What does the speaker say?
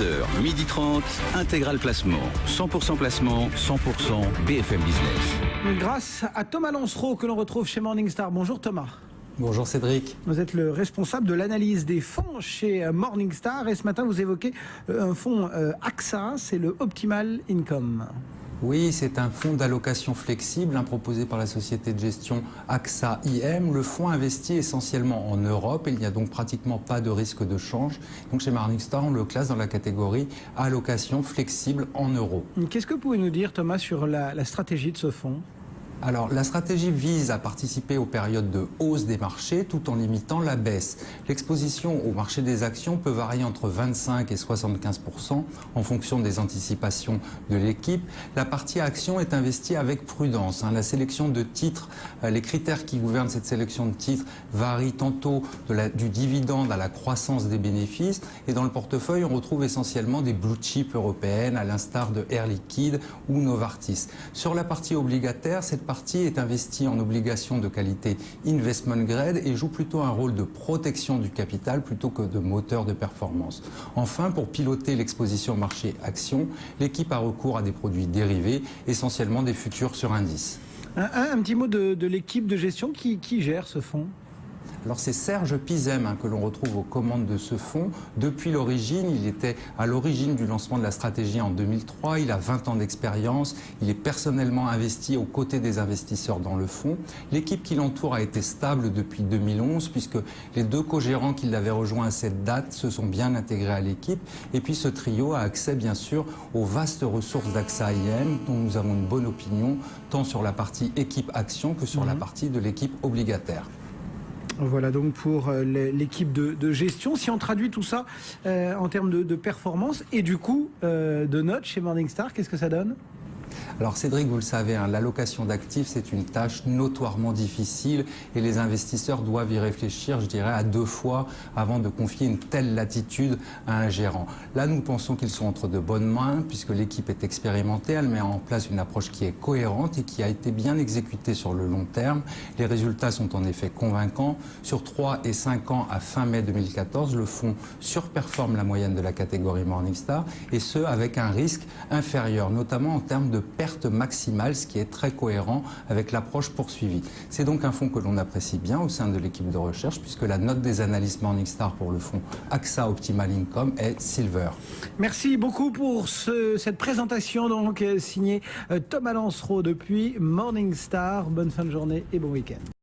10h, 12h30, Intégral Placement. 100% placement, 100% BFM Business. Grâce à Thomas Lancereau que l'on retrouve chez Morningstar. Bonjour Thomas. Bonjour Cédric. Vous êtes le responsable de l'analyse des fonds chez Morningstar et ce matin vous évoquez un fonds AXA, c'est le Optimal Income. Oui, c'est un fonds d'allocation flexible proposé par la société de gestion AXA IM. Le fonds investit essentiellement en Europe et il n'y a donc pratiquement pas de risque de change. Donc chez Morningstar, on le classe dans la catégorie allocation flexible en euros. Qu'est-ce que vous pouvez nous dire Thomas sur la stratégie de ce fonds ? Alors, la stratégie vise à participer aux périodes de hausse des marchés tout en limitant la baisse. L'exposition au marché des actions peut varier entre 25 et 75% en fonction des anticipations de l'équipe. La partie actions est investie avec prudence. La sélection de titres, les critères qui gouvernent cette sélection de titres varient tantôt du dividende à la croissance des bénéfices. Et dans le portefeuille, on retrouve essentiellement des blue chips européennes, à l'instar de Air Liquide ou Novartis. Sur la partie obligataire, cette partie est investie en obligations de qualité investment grade et joue plutôt un rôle de protection du capital plutôt que de moteur de performance. Enfin, pour piloter l'exposition au marché actions, l'équipe a recours à des produits dérivés, essentiellement des futurs sur indice. Un petit mot de l'équipe de gestion qui gère ce fonds. Alors c'est Serge Pizem que l'on retrouve aux commandes de ce fonds. Depuis l'origine, il était à l'origine du lancement de la stratégie en 2003. Il a 20 ans d'expérience. Il est personnellement investi aux côtés des investisseurs dans le fonds. L'équipe qui l'entoure a été stable depuis 2011 puisque les deux co-gérants qui l'avaient rejoint à cette date se sont bien intégrés à l'équipe. Et puis ce trio a accès bien sûr aux vastes ressources d'AXA IM dont nous avons une bonne opinion tant sur la partie équipe action que sur la partie de l'équipe obligataire. Voilà donc pour l'équipe de gestion. Si on traduit tout ça en termes de performance et du coup de notes chez Morningstar, qu'est-ce que ça donne ? Alors Cédric, vous le savez, l'allocation d'actifs, c'est une tâche notoirement difficile et les investisseurs doivent y réfléchir, je dirais, à 2 fois avant de confier une telle latitude à un gérant. Là, nous pensons qu'ils sont entre de bonnes mains puisque l'équipe est expérimentée, elle met en place une approche qui est cohérente et qui a été bien exécutée sur le long terme. Les résultats sont en effet convaincants. Sur 3 et 5 ans à fin mai 2014, le fonds surperforme la moyenne de la catégorie Morningstar et ce, avec un risque inférieur, notamment en termes de perte maximale, ce qui est très cohérent avec l'approche poursuivie. C'est donc un fonds que l'on apprécie bien au sein de l'équipe de recherche puisque la note des analystes Morningstar pour le fonds AXA Optimal Income est Silver. Merci beaucoup pour cette présentation donc signée Thomas Lancereau depuis Morningstar. Bonne fin de journée et bon week-end.